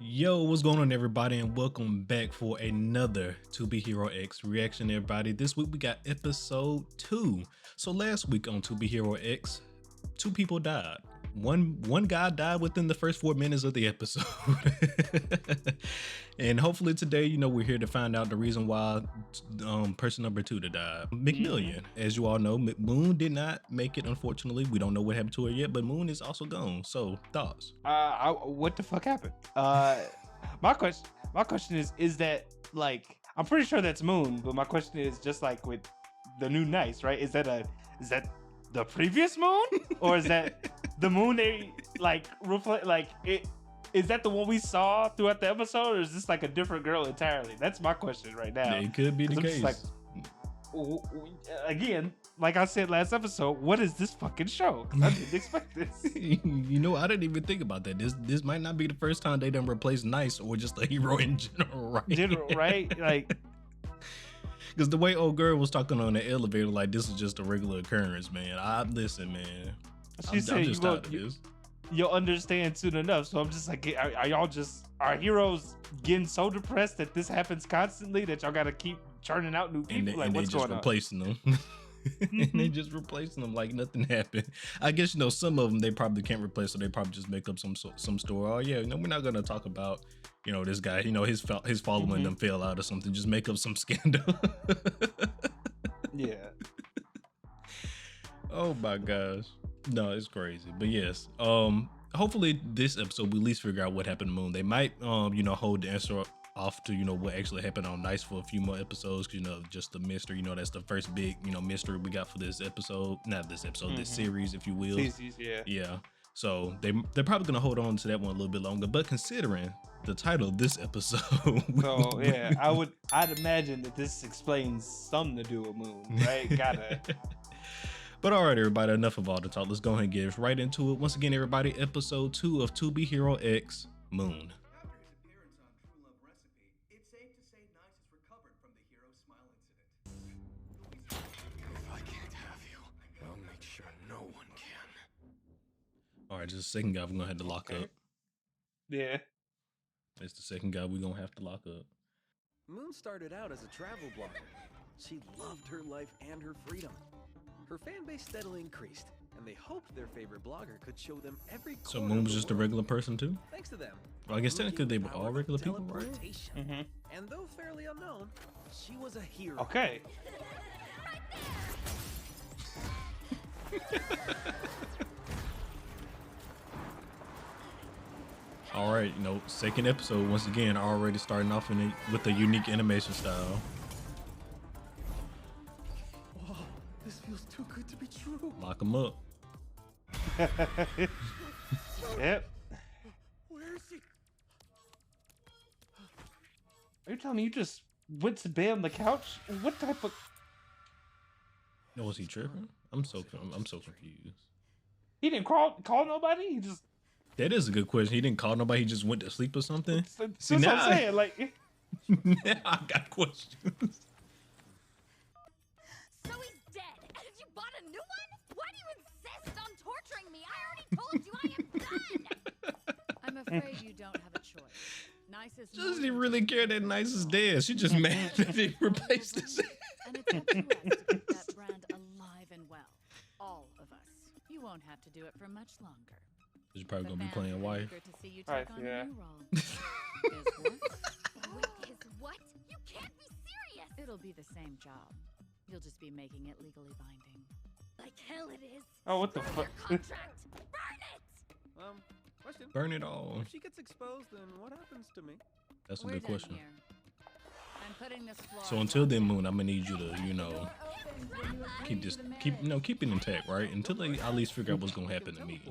Yo, what's going on, everybody, and welcome back for another To Be Hero X reaction, everybody. This week we got episode 2. So last week on To Be Hero X, 2 people died. One guy died within the first 4 minutes of the episode. And hopefully today, we're here to find out the reason why person number 2 to die. McMillion. As you all know, Moon did not make it, unfortunately. We don't know what happened to her yet, but Moon is also gone. So thoughts? What the fuck happened? My question is that, like, I'm pretty sure that's Moon, but my question is just like with the new Nice, right? Is that the previous Moon, or is that the Moon they reflect it? Is that the one we saw throughout the episode, or is this like a different girl entirely? That's my question right now. It could be the case. Again, like I said last episode, what is this fucking show? I didn't expect this. I didn't even think about that. This might not be the first time they done replaced Nice or just a hero in general, right? Like, because the way old girl was talking on the elevator, like this is just a regular occurrence, man. Listen, man. She said you'll understand soon enough. So I'm just like, are heroes getting so depressed that this happens constantly that y'all gotta keep churning out new people? And what's going on? Replacing them. And they just replacing them like nothing happened. I guess some of them they probably can't replace, so they probably just make up some story. Oh yeah, we're not gonna talk about this guy. His following them fell out or something. Just make up some scandal. Yeah. Oh my gosh. No, it's crazy. But yes, hopefully this episode we at least figure out what happened to Moon. They might hold the answer off to what actually happened on Nice for a few more episodes, because just the mystery. That's the first big mystery we got for this episode. Not this episode, this series, if you will. Yeah. So they're probably gonna hold on to that one a little bit longer. But considering the title of this episode, so yeah, I'd imagine that this explains something to do with Moon, right? Gotta. But all right, everybody, enough of all the talk. Let's go ahead and get right into it. Once again, everybody, episode 2 of To Be Hero X, Moon. All right, just the second guy we're gonna have to lock up. Yeah. It's the second guy we're gonna have to lock up. Moon started out as a travel blogger. She loved her life and her freedom. Her fan base steadily increased, and they hoped their favorite blogger could show them every corner. So Moon was just a regular person too? Thanks to them. Well, I guess technically they were all regular people, right? And though fairly unknown, she was a hero. Okay. All right, second episode once again, already starting off with a unique animation style. Wow, this feels too good to be true. Lock him up. Yep. Where is she? Are you telling me you just went to bed on the couch? What type of? Was he tripping? I'm so confused. He didn't call nobody. He just. That is a good question. He didn't call nobody. He just went to sleep or something. See, now what I'm saying. Like, now I got questions. So he's dead, and you bought a new one? Why do you insist on torturing me? I already told you I am done. I'm afraid you don't have a choice. Nice is. Doesn't he really care that Nice is dead? She just mad that he replaced this. And it's up to us to keep that brand alive and well. All of us. You won't have to do it for much longer. She's probably gonna be playing wife. Right, yeah. His what? You can't be serious. It'll be the same job. You'll just be making it legally binding. Like hell it is. Oh, what the fuck? Contract. Burn it. Question. Burn it all. If she gets exposed, then what happens to me? That's a We're good done question. here. I'm putting this floor So until then, Moon, I'm gonna need you to, keep it intact, right? Until they at least figure out what's gonna happen to me.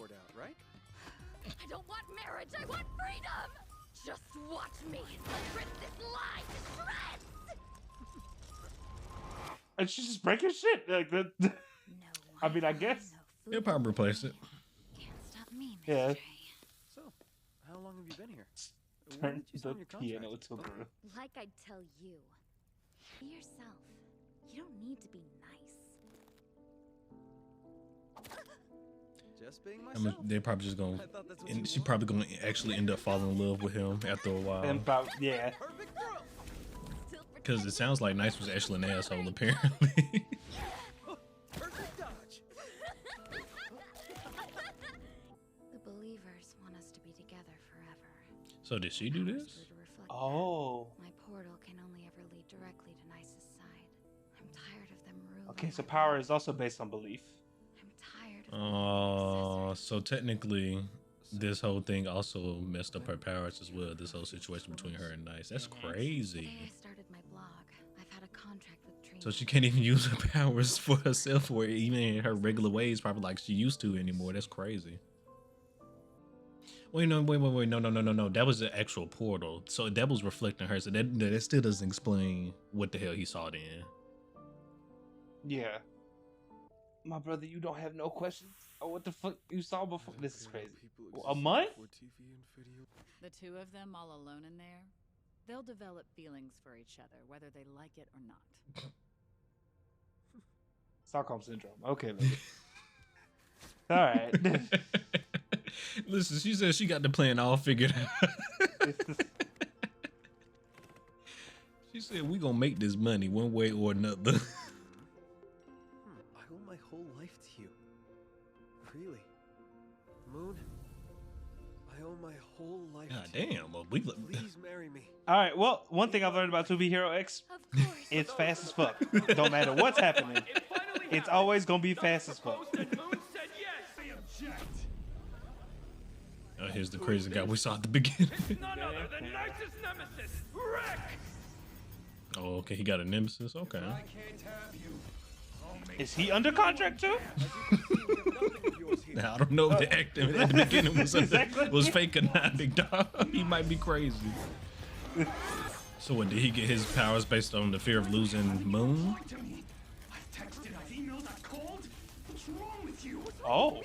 I don't want marriage, I want freedom! Just watch me rip this lie to shreds! And she's just breaking shit like that. No I mean, I guess. He'll probably replace it. Can't stop me, Yeah. mystery. So, how long have you been here? When Turn did you the sign your piano contract? to a girl. Like I tell you, be yourself. You don't need to be nice. Just being I mean, myself. they're probably just gonna, I thought that's what and you she want. probably gonna actually end up falling in love with him after a while. And about, yeah. Perfect throw. Still Because it sounds like Nice was actually an asshole, apparently. Perfect dodge. The believers want us to be together forever. So did she do Powers this? grew to reflect that. Oh. My portal can only ever lead directly to Nice's side. I'm tired of them ruling. Okay, so my power life. is also based on belief. I'm tired of Oh, so technically, this whole thing also messed up her powers as well. This whole situation between her and Nice. That's The day crazy. I started my blog, I've had a contract with Dream. So she can't even use her powers for herself or even in her regular ways, probably like she used to anymore. That's crazy. Wait, no. No. That was the actual portal. So that was reflecting her. So that still doesn't explain what the hell he saw then. Yeah. My brother, you don't have no questions? Oh, what the fuck you saw before? This is crazy. A month? The two of them all alone in there, they'll develop feelings for each other, whether they like it or not. Stockholm syndrome. Okay, baby. All right. Listen, she said she got the plan all figured out. She said we gonna make this money one way or another. I owe my whole life to you. Really, Moon. I owe my whole life. God to you. damn, well, we look. Please marry me. All right. Well, one thing I've learned about 2B Hero X, Of course. it's fast as fuck. Don't matter what's happening. It's always gonna be fast as fuck. Oh, here's the crazy guy we saw at the beginning. None other than Nice's nemesis, Rex! Oh, okay, he got a nemesis. Okay. Is he under contract too? Now I don't know if the acting at the beginning was Exactly. was fake or not, big dog. He might be crazy. So what, did he get his powers based on the fear of losing Moon? I've texted, I've emailed, I've called. What's wrong with you? Oh.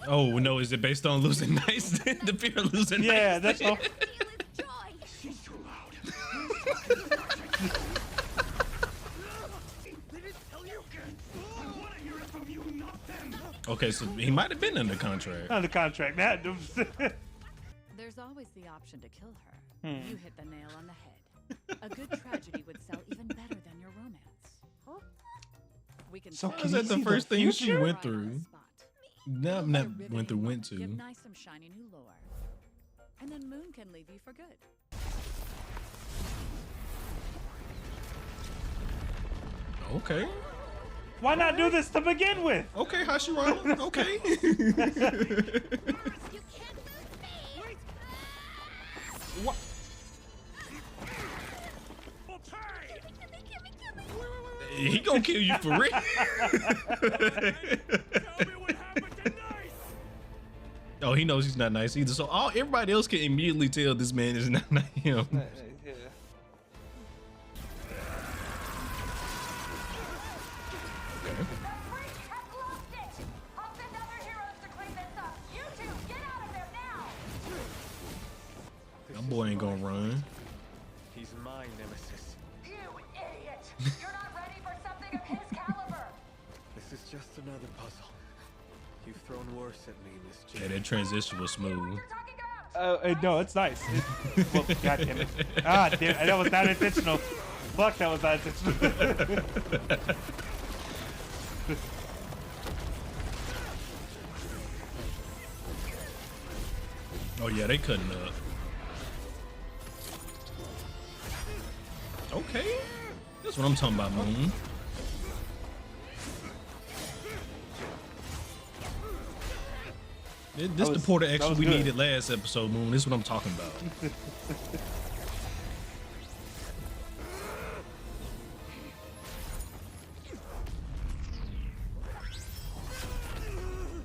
Oh no, is it based on losing Nice? The fear of losing Yeah, Nice? that's all. Feel his joy. She's too loud. They didn't tell you. I want to hear it from you, not them. Okay, so he might have been under contract. Under contract. Now, There's always the option to kill her. Hmm. You hit the nail on the head. A good tragedy would sell even better than your romance. We can So say can Is you that the see first thing she future? went right on the through? spot. No, Build not a went through, riveting went Give to. Nice some shiny new lore. And then Moon can leave you for good. Okay. Why not do this to begin with? Okay, Hashirama. Okay. You can't lose me. What? He gonna kill you for real. Tell me what happened to Nice. Oh, he knows he's not nice either. So everybody else can immediately tell this man is not him. Okay. That boy ain't gonna run. He's my nemesis. You idiot! You're not ready for something of his caliber! This is just another puzzle. You've thrown worse at me, Miss Yeah, J. that transition was smooth. You're talking about! No, it's nice. Well, God damn it. Ah, damn it. That was not intentional. Fuck, that was not intentional. Oh yeah, they cutting up. Okay, that's what I'm talking about, Moon. This the was- portal that action was we good. needed last episode, Moon. This is what I'm talking about.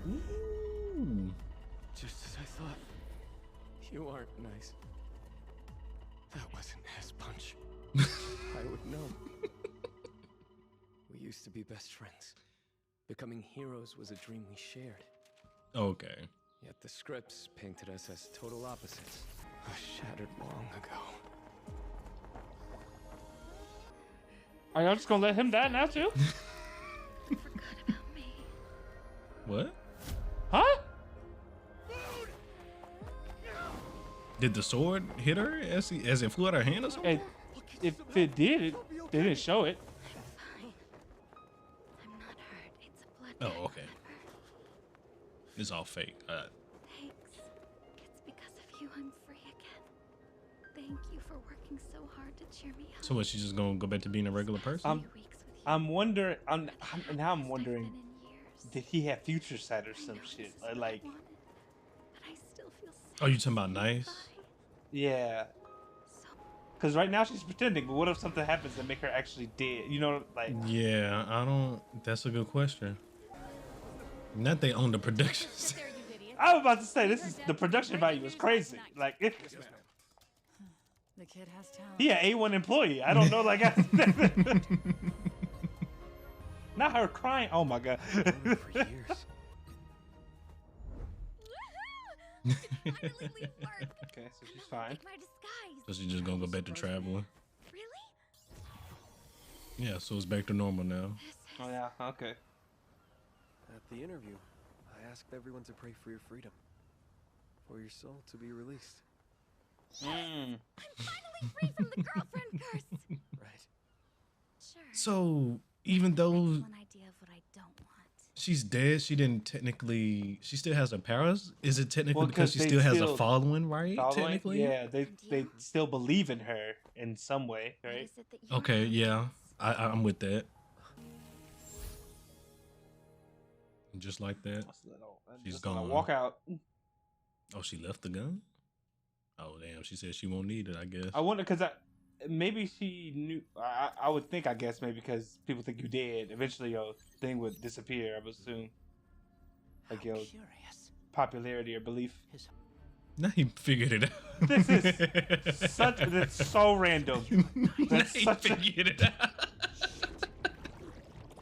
Ooh. Just as I thought. You aren't nice. That wasn't his punch. I would know. We used to be best friends. Becoming heroes was a dream we shared. Okay. Yet the scripts painted us as total opposites. I shattered long ago. Are y'all just gonna let him die now too? Forgot about me. What? Did the sword hit her as it flew out her hand or something? And if it did, they didn't show it. Fine. I'm not hurt. It's a blood. Oh, okay. It's all fake. Thanks. It's because of you I'm free again. Thank you for working so hard to cheer me up. So what? She's just gonna go back to being a regular person? I'm wondering. Now I'm wondering. Did he have future sight or some shit? Like, But I still feel sad. Oh, you talking about Nice? yeah. Because right now she's pretending, but what if something happens that make her actually dead? You know, like. Yeah, I don't. That's a good question. Not they own the production. I was about to say the production value is crazy. Like, The kid has talent. he an A1 employee. I don't know, like. Not her crying. Oh my god. For years. Finally work. Okay, so she's fine. Like my disguise. So she's just gonna go back to traveling. Really? Yeah, so it's back to normal now. Oh yeah. Okay. At the interview, I asked everyone to pray for your freedom, for your soul to be released. Mm. I'm finally free from the girlfriend curse. Right. Sure. So even though One idea of what I don't want. she's dead, she didn't technically. She still has her powers. Is it technically Well, because 'cause she they still has a still- following, right? Following? Technically. Yeah, they still believe in her in some way, What right? is it that you Okay. want? Yeah. I'm with that. Just like that. She's Just gonna gone. walk out. Oh, she left the gun? Oh, damn. She said she won't need it, I guess. I wonder because maybe she knew. I would think. I guess maybe because people think you dead. Eventually, your thing would disappear. I would assume. Like your Curious. popularity or belief. Now he figured it out. This is that's so random. Now That's he such a- figured it out. The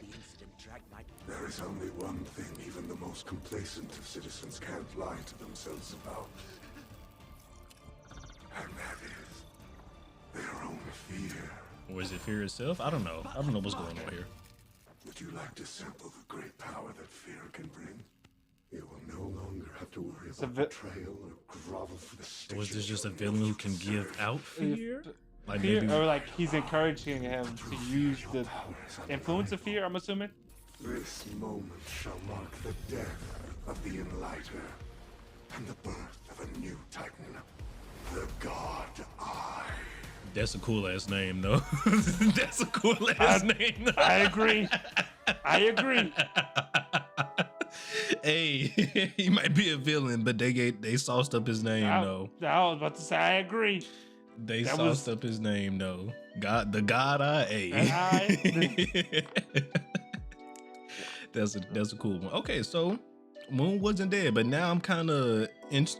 incident dragged my. There is only one thing even the most complacent of citizens can't lie to themselves about. And that is their own fear. Or is it fear itself? I don't know. I don't know what's going on here. Would you like to sample the great power that fear can bring? You will no longer have to worry a about vi- betrayal or grovel for the state. Was this just a villain who can give out fear? Like Fear, maybe or like he's encouraging him to use the influence of fear. I'm assuming. This moment shall mark the death of the Enlighter and the birth of a new Titan, the God Eye. that's a cool ass name though. That's a cool ass name. Though. I agree. I agree. Hey, he might be a villain, but they sauced up his name though. I was about to say I agree. They that sauced was- up his name though. The God Eye. That That's a cool one. Okay, so Moon wasn't dead, but now I'm kind of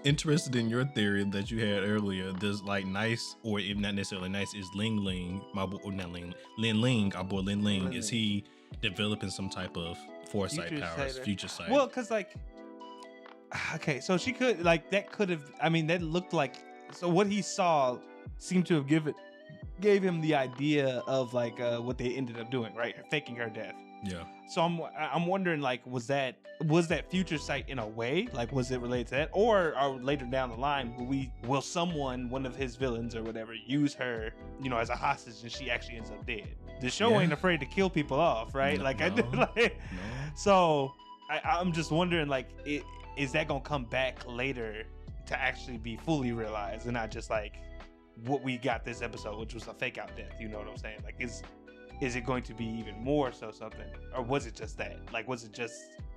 interested in your theory that you had earlier. There's like Nice, or if not necessarily Nice, is Ling Ling, my boy, or not Ling, Lin Ling, our boy Lin Ling. Is he developing some type of foresight Future powers, sighter. future sight? Well, because like, okay, so she could like that could have. I mean, that looked like. So what he saw seemed to have gave him the idea of like what they ended up doing, right? Faking her death. yeah. So I'm wondering like was that future sight in a way, like was it related to that, or later down the line will someone, one of his villains or whatever, use her, as a hostage and she actually ends up dead? The show Yeah. ain't afraid to kill people off, right? No, like I no, did like. No. So I'm just wondering like is that gonna come back later to actually be fully realized and not just like what we got this episode, which was a fake out death? You know what I'm saying? Like is it going to be even more so something, or was it just that? Like, was it just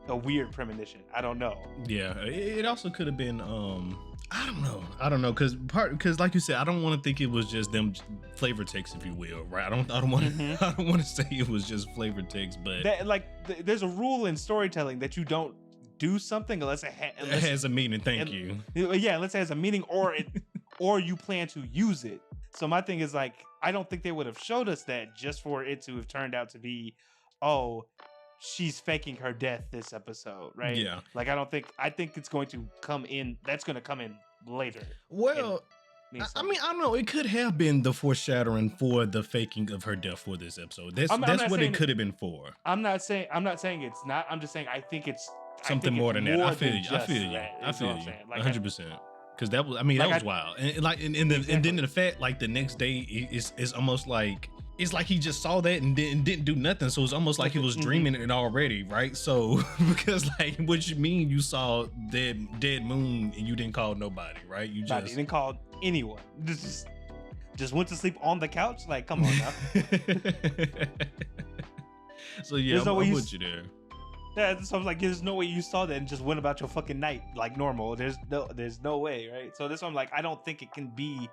a weird premonition? I don't know. Yeah, it also could have been I don't know because like you said, I don't want to think it was just them flavor text, if you will, right? I don't want to I don't want to say it was just flavor text, but That there's a rule in storytelling that you don't do something unless it has a meaning. Thank you. Yeah, unless it has a meaning or or you plan to use it. So my thing is like, I don't think they would have showed us that just for it to have turned out to be, oh, she's faking her death this episode, right? Yeah. Like I think it's going to come in. That's going to come in later. Well, I mean, I don't know. It could have been the foreshadowing for the faking of her death for this episode. That's I'm not what saying it could have been for. I'm not saying it's not. I'm just saying I think it's Something more than that. I feel you. I feel you. that, I is what feel I'm you. saying. Like, 100%. Because that was, I mean, Like, that was wild. And then the fact, like the next day, it's almost like, it's like he just saw that and didn't do nothing. So it's almost like he was dreaming it already, right? So because like, what you mean you saw dead moon and you didn't call nobody, right? You You didn't call anyone. Just went to sleep on the couch. Like, come on now. So yeah, There's no way I'm you with you there. Yeah, so I was like, there's no way you saw that and just went about your fucking night like normal. There's no way, right? So this one, like, I don't think it can be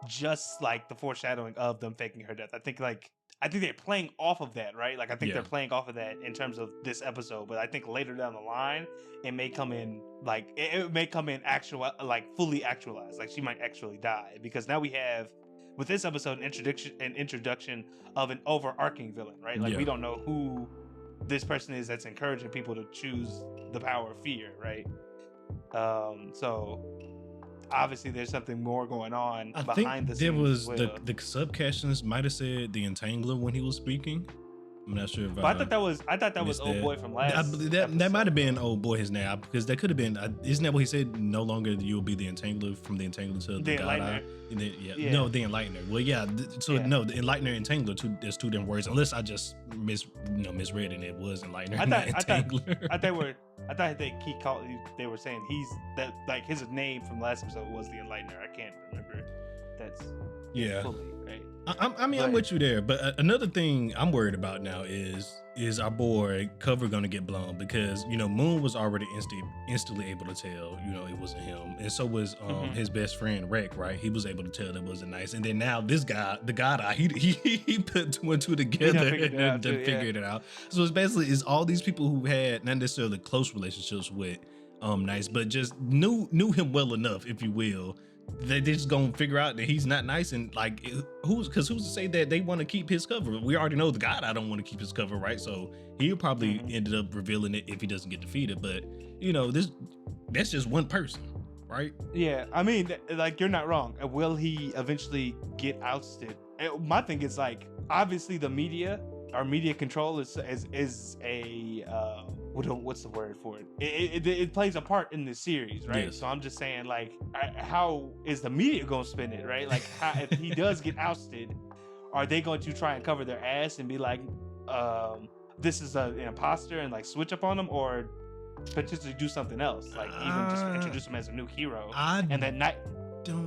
just like the foreshadowing of them faking her death. I think they're playing off of that, right? Like, I think they're playing off of that in terms of this episode. But I think later down the line, it may come in like it may come in actual, like fully actualized. Like she might actually die because now we have. With this episode, an introduction of an overarching villain, right? Like we don't know who this person is that's encouraging people to choose the power of fear, right? So obviously there's something more going on behind the scenes. There was well. the subcaptions might have said the Entangler when he was speaking. I'm not sure if But I thought that was old boy from last. That might have been old boy his name because that could have been. Isn't that what he said? No longer you'll be the Entangler, from the Entangler to the God Eye. No, the Enlightener. Well, yeah. No, the Enlightener and Entangler. There's two different words. Unless I just misread and it was Enlightener. I thought they were saying he's that, like his name from last episode was the Enlightener. I can't remember. That's fully right. I'm with you there, but another thing I'm worried about now is our boy Cover gonna get blown because Moon was already instantly able to tell it wasn't him, and so was his best friend Rek, right? He was able to tell that wasn't nice, and then now this guy, the God Eye, he put two and two together and figured it out. So it's all these people who had not necessarily close relationships with Nice, but just knew him well enough, if you will. They just gonna figure out that he's not nice, and like who's to say that they want to keep his cover? We already know the God I don't want to keep his cover, right? So he'll probably ended up revealing it if he doesn't get defeated. But that's just one person, right? Yeah, I mean, like you're not wrong. Will he eventually get ousted? My thing is like obviously the media, our media control is a what's the word for it? It plays a part in this series, right? Yes. So I'm just saying, like, how is the media gonna spin it, right? Like, if he does get ousted, are they going to try and cover their ass and be like, this is an imposter and like switch up on him, or potentially do something else, like even just introduce him as a new hero, and then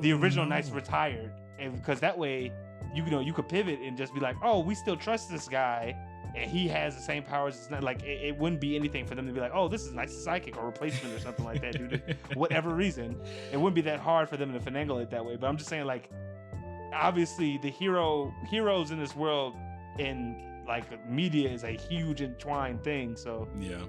the original Knights retired, and because that way, you could pivot and just be like, oh, we still trust this guy. And he has the same powers. It's not like it wouldn't be anything for them to be like, oh, this is Nice's sidekick or replacement or something like that, due to whatever reason. It wouldn't be that hard for them to finagle it that way. But I'm just saying, like, obviously the heroes in this world in like media is a huge entwined thing. So yeah,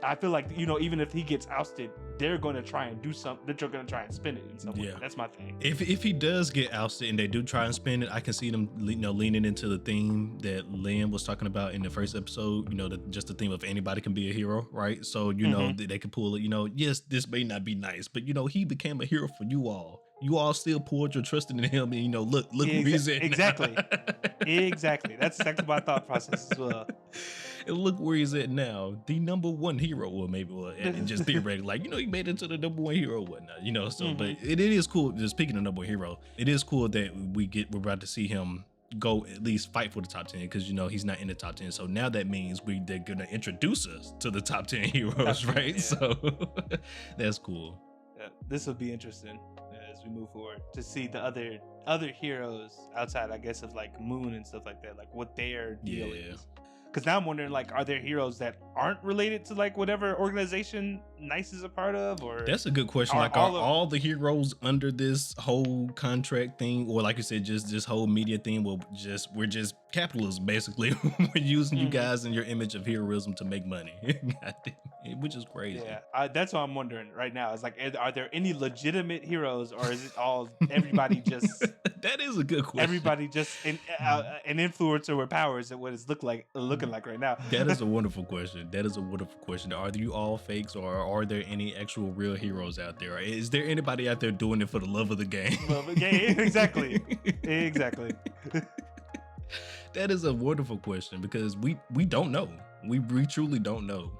I feel like even if he gets ousted, they're going to try and do something. They're going to try and spin it in some way. That's my thing. If he does get ousted and they do try and spin it, I can see them leaning into the theme that Lin was talking about in the first episode. Just the theme of anybody can be a hero, right? So they could pull it. Yes, this may not be nice, but he became a hero for you all. You all still poured your trust in him, and look who he's in. Exactly. Exactly. That's exactly my thought process as well. And look where he's at now, the number one hero, or maybe, and just theoretically, like he made it to the number one hero, or whatnot. So, but it is cool. Just speaking of number one hero, it is cool that we're about to see him go at least fight for the top 10 because he's not in the top 10. So now that means they're gonna introduce us to the top 10 heroes, right? Yeah. So that's cool. Yeah, this will be interesting as we move forward to see the other heroes outside, I guess, of like Moon and stuff like that, like what their deal is. Because now I'm wondering, like, are there heroes that aren't related to like whatever organization Nice is a part of? Or that's a good question. Like, are all the heroes under this whole contract thing, or like you said, just this whole media thing? We're just capitalists, basically. We're using you guys and your image of heroism to make money, which is crazy. Yeah, that's what I'm wondering right now. It's like, are there any legitimate heroes, or is it all everybody just? That is a good question. Everybody just an influencer with powers that what it's looking like right now. That is a wonderful question. Are you all fakes, or are there any actual real heroes out there? Is there anybody out there doing it for the love of the game? Exactly. Exactly. That is a wonderful question because we don't know. We truly don't know.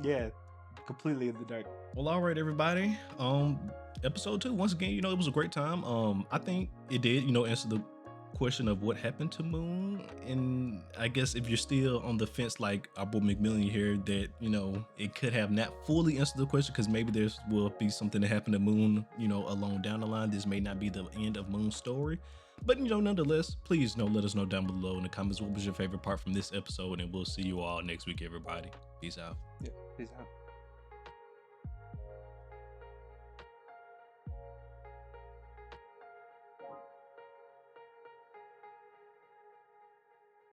Yeah, completely in the dark. Well, all right, everybody. episode 2. Once again, it was a great time. I think it did, answer the question of what happened to Moon. And I guess if you're still on the fence like our boy McMillian here, that it could have not fully answered the question, because maybe there will be something that happened to Moon along down the line. This may not be the end of Moon's story, but nonetheless, please let us know down below in the comments what was your favorite part from this episode, and we'll see you all next week, everybody. Peace out. Yeah, peace out.